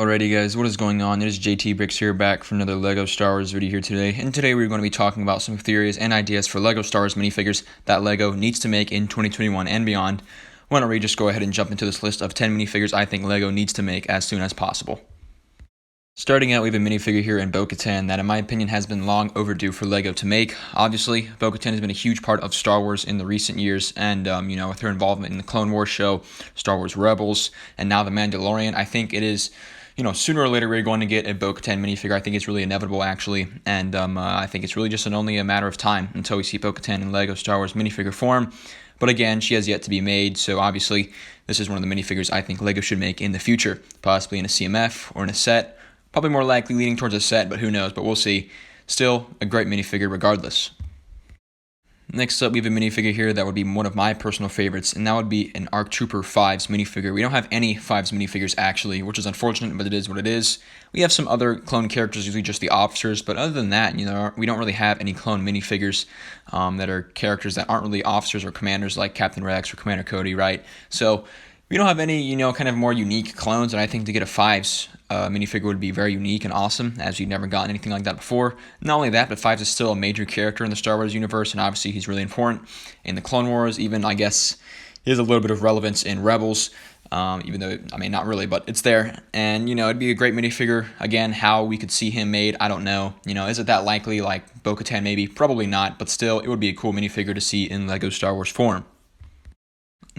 Alrighty guys, what is going on? It is JT Bricks here, back for another LEGO Star Wars video here today. And today we're going to be talking about some theories and ideas for LEGO Star Wars minifigures that LEGO needs to make in 2021 and beyond. Why don't we just go ahead and jump into this list of 10 minifigures I think LEGO needs to make as soon as possible. Starting out, we have a minifigure here in Bo-Katan that in my opinion has been long overdue for LEGO to make. Obviously, Bo-Katan has been a huge part of Star Wars in the recent years, and with her involvement in the Clone Wars show, Star Wars Rebels, and now The Mandalorian, I think it is, sooner or later we're going to get a Bo-Katan minifigure. I think it's really inevitable, actually, and I think it's really just only a matter of time until we see Bo-Katan in LEGO Star Wars minifigure form. But again, she has yet to be made, so obviously this is one of the minifigures I think LEGO should make in the future, possibly in a CMF or in a set. Probably more likely leaning towards a set, but who knows, but we'll see. Still, a great minifigure regardless. Next up, we have a minifigure here that would be one of my personal favorites, and that would be an ARC Trooper 5's minifigure. We don't have any 5's minifigures, actually, which is unfortunate, but it is what it is. We have some other clone characters, usually just the officers, but other than that, we don't really have any clone minifigures that are characters that aren't really officers or commanders like Captain Rex or Commander Cody, right? So we don't have any, kind of more unique clones, and I think to get a 5's minifigure would be very unique and awesome, as you've never gotten anything like that before. Not only that, but 5's is still a major character in the Star Wars universe, and obviously he's really important in the Clone Wars. Even, I guess, he has a little bit of relevance in Rebels, even though, not really, but it's there. And, it'd be a great minifigure. Again, how we could see him made, I don't know. Is it that likely, like Bo-Katan maybe? Probably not, but still, it would be a cool minifigure to see in LEGO Star Wars form.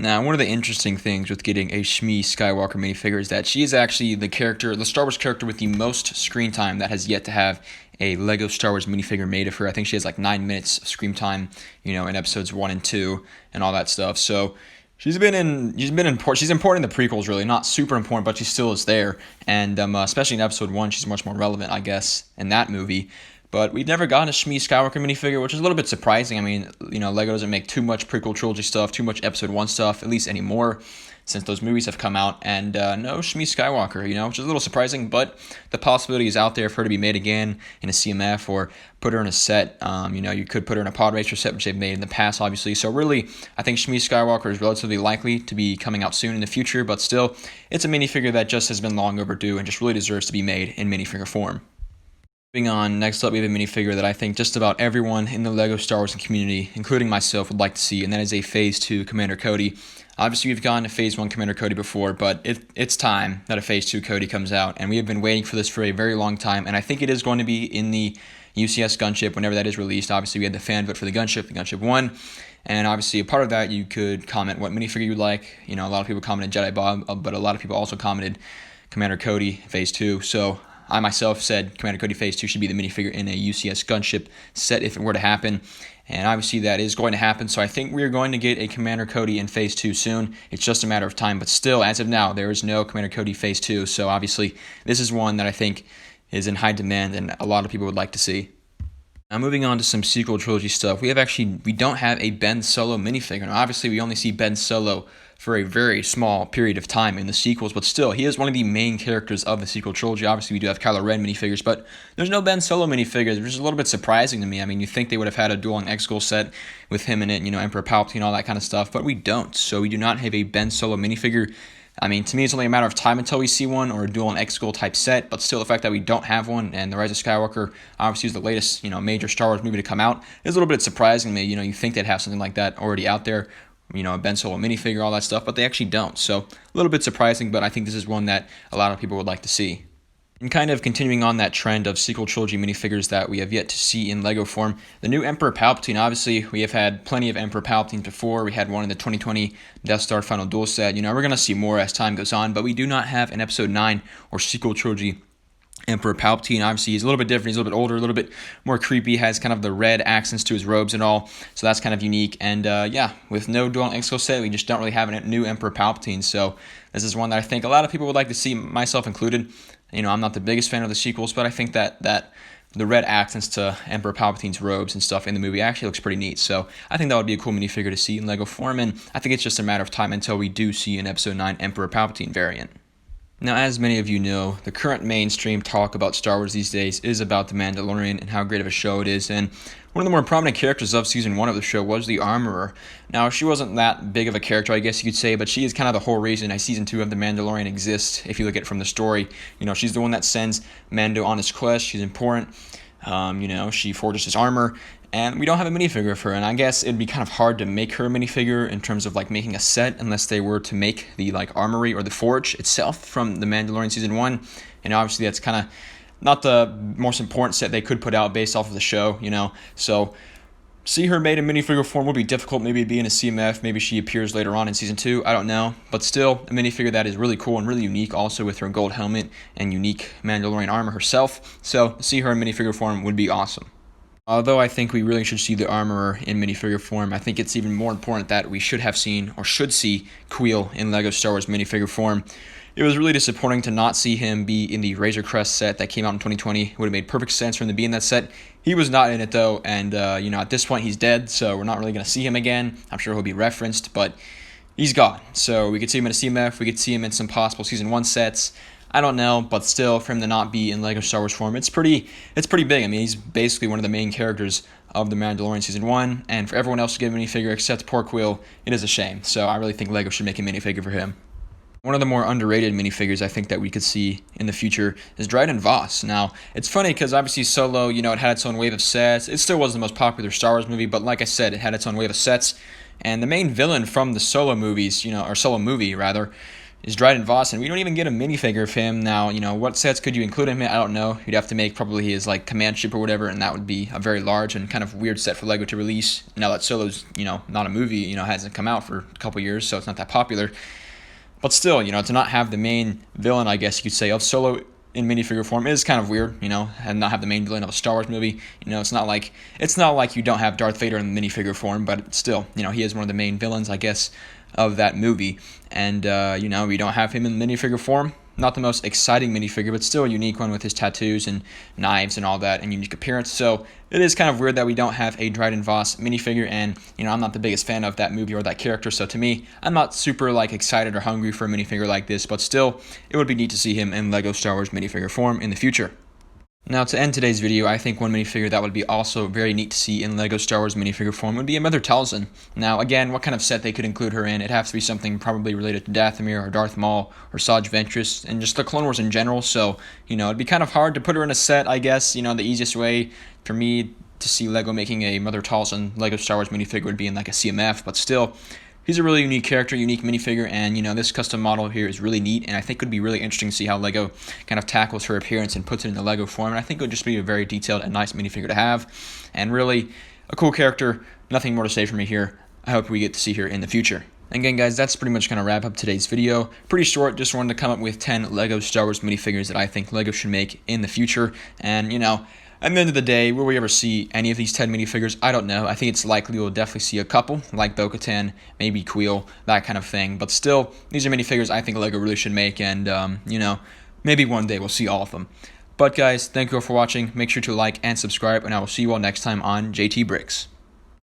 Now, one of the interesting things with getting a Shmee Skywalker minifigure is that she is actually the Star Wars character with the most screen time that has yet to have a LEGO Star Wars minifigure made of her. I think she has like 9 minutes of screen time, in episodes 1 and 2 and all that stuff. So she's important in the prequels, really, not super important, but she still is there. And especially in episode 1, she's much more relevant, I guess, in that movie. But we've never gotten a Shmee Skywalker minifigure, which is a little bit surprising. LEGO doesn't make too much prequel trilogy stuff, too much episode 1 stuff, at least anymore, since those movies have come out. And no Shmee Skywalker, which is a little surprising, but the possibility is out there for her to be made again in a CMF or put her in a set. You could put her in a pod racer set, which they've made in the past, obviously. So really, I think Shmee Skywalker is relatively likely to be coming out soon in the future, but still, it's a minifigure that just has been long overdue and just really deserves to be made in minifigure form. Moving on, next up we have a minifigure that I think just about everyone in the LEGO Star Wars community, including myself, would like to see, and that is a Phase 2 Commander Cody. Obviously, we've gotten a Phase 1 Commander Cody before, but it's time that a Phase 2 Cody comes out, and we have been waiting for this for a very long time, and I think it is going to be in the UCS gunship whenever that is released. Obviously, we had the fan vote for the gunship won, and obviously, a part of that, you could comment what minifigure you would like. A lot of people commented Jedi Bob, but a lot of people also commented Commander Cody Phase 2, so I myself said Commander Cody Phase 2 should be the minifigure in a UCS gunship set if it were to happen. And obviously that is going to happen, so I think we're going to get a Commander Cody in Phase 2 soon. It's just a matter of time, but still, as of now, there is no Commander Cody Phase 2, so obviously this is one that I think is in high demand and a lot of people would like to see. Now moving on to some sequel trilogy stuff, we don't have a Ben Solo minifigure. Now obviously we only see Ben Solo for a very small period of time in the sequels, but still, he is one of the main characters of the sequel trilogy. Obviously, we do have Kylo Ren minifigures, but there's no Ben Solo minifigures, which is a little bit surprising to me. You think they would have had a Duel and X-School set with him in it, Emperor Palpatine, all that kind of stuff, but we don't. So we do not have a Ben Solo minifigure. To me, it's only a matter of time until we see one, or a Duel and X-School type set, but still, the fact that we don't have one, and The Rise of Skywalker obviously is the latest, major Star Wars movie to come out, is a little bit surprising to me. You think they'd have something like that already out there, a Ben Solo minifigure, all that stuff, but they actually don't. So a little bit surprising, but I think this is one that a lot of people would like to see. And kind of continuing on that trend of sequel trilogy minifigures that we have yet to see in LEGO form, the new Emperor Palpatine, obviously we have had plenty of Emperor Palpatine before. We had one in the 2020 Death Star Final Duel set. We're going to see more as time goes on, but we do not have an Episode 9 or sequel trilogy Emperor Palpatine. Obviously, he's a little bit different. He's a little bit older, a little bit more creepy, has kind of the red accents to his robes and all, so that's kind of unique. And with no Duel and X-School set, we just don't really have a new Emperor Palpatine, so this is one that I think a lot of people would like to see, myself included. I'm not the biggest fan of the sequels, but I think that the red accents to Emperor Palpatine's robes and stuff in the movie actually looks pretty neat, so I think that would be a cool minifigure to see in LEGO form, and I think it's just a matter of time until we do see an Episode 9 Emperor Palpatine variant. Now, as many of you know, the current mainstream talk about Star Wars these days is about The Mandalorian and how great of a show it is, and one of the more prominent characters of Season 1 of the show was the Armorer. Now, she wasn't that big of a character, I guess you could say, but she is kind of the whole reason Season 2 of The Mandalorian exists, if you look at it from the story. She's the one that sends Mando on his quest. She's important. She forges his armor, and we don't have a minifigure of her, and I guess it'd be kind of hard to make her a minifigure in terms of making a set unless they were to make the armory or the forge itself from The Mandalorian Season 1, and obviously that's kind of not the most important set they could put out based off of the show, so see her made in minifigure form would be difficult. Maybe it'd be in a CMF, maybe she appears later on in Season 2, I don't know, but still a minifigure that is really cool and really unique, also with her gold helmet and unique Mandalorian armor herself, so see her in minifigure form would be awesome. Although I think we really should see the Armorer in minifigure form, I think it's even more important that we should see Quel in LEGO Star Wars minifigure form. It was really disappointing to not see him be in the Razor Crest set that came out in 2020. It would have made perfect sense for him to be in that set. He was not in it though, and at this point he's dead, so we're not really going to see him again. I'm sure he'll be referenced, but he's gone. So we could see him in a CMF, we could see him in some possible Season 1 sets. I don't know, but still, for him to not be in LEGO Star Wars form, it's pretty big. I mean, he's basically one of the main characters of The Mandalorian Season 1, and for everyone else to get a minifigure except poor Quel, it is a shame. So I really think LEGO should make a minifigure for him. One of the more underrated minifigures I think that we could see in the future is Dryden Vos. Now, it's funny because obviously Solo, it had its own wave of sets. It still wasn't the most popular Star Wars movie, but like I said, it had its own wave of sets. And the main villain from the Solo movies, or Solo movie rather, is Dryden Vos, and we don't even get a minifigure of him. Now, what sets could you include him in? I don't know. You'd have to make probably his command ship or whatever, and that would be a very large and kind of weird set for LEGO to release. Now that Solo's, not a movie, hasn't come out for a couple years, so it's not that popular. But still, to not have the main villain, I guess you could say, of Solo in minifigure form is kind of weird, and not have the main villain of a Star Wars movie. It's not like you don't have Darth Vader in minifigure form, but still, he is one of the main villains, I guess, of that movie. And we don't have him in minifigure form. Not the most exciting minifigure, but still a unique one with his tattoos and knives and all that and unique appearance. So it is kind of weird that we don't have a Dryden Vos minifigure, and I'm not the biggest fan of that movie or that character, so to me, I'm not super excited or hungry for a minifigure like this, but still, it would be neat to see him in LEGO Star Wars minifigure form in the future. Now, to end today's video, I think one minifigure that would be also very neat to see in LEGO Star Wars minifigure form would be a Mother Tarzan. Now, again, what kind of set they could include her in? It'd have to be something probably related to Dathomir or Darth Maul or Saj Ventress and just the Clone Wars in general, so, it'd be kind of hard to put her in a set, I guess. The easiest way for me to see LEGO making a Mother Tarzan LEGO Star Wars minifigure would be in a CMF, but still, he's a really unique character, unique minifigure, and this custom model here is really neat, and I think it would be really interesting to see how LEGO kind of tackles her appearance and puts it in the LEGO form, and I think it would just be a very detailed and nice minifigure to have, and really a cool character. Nothing more to say from me here. I hope we get to see her in the future. Again, guys, that's pretty much going to wrap up today's video. Pretty short, just wanted to come up with 10 LEGO Star Wars minifigures that I think LEGO should make in the future, and at the end of the day, will we ever see any of these 10 minifigures? I don't know. I think it's likely we'll definitely see a couple, like Bo-Katan, maybe Quel, that kind of thing. But still, these are minifigures I think LEGO really should make, and, maybe one day we'll see all of them. But guys, thank you all for watching. Make sure to like and subscribe, and I will see you all next time on JT Bricks.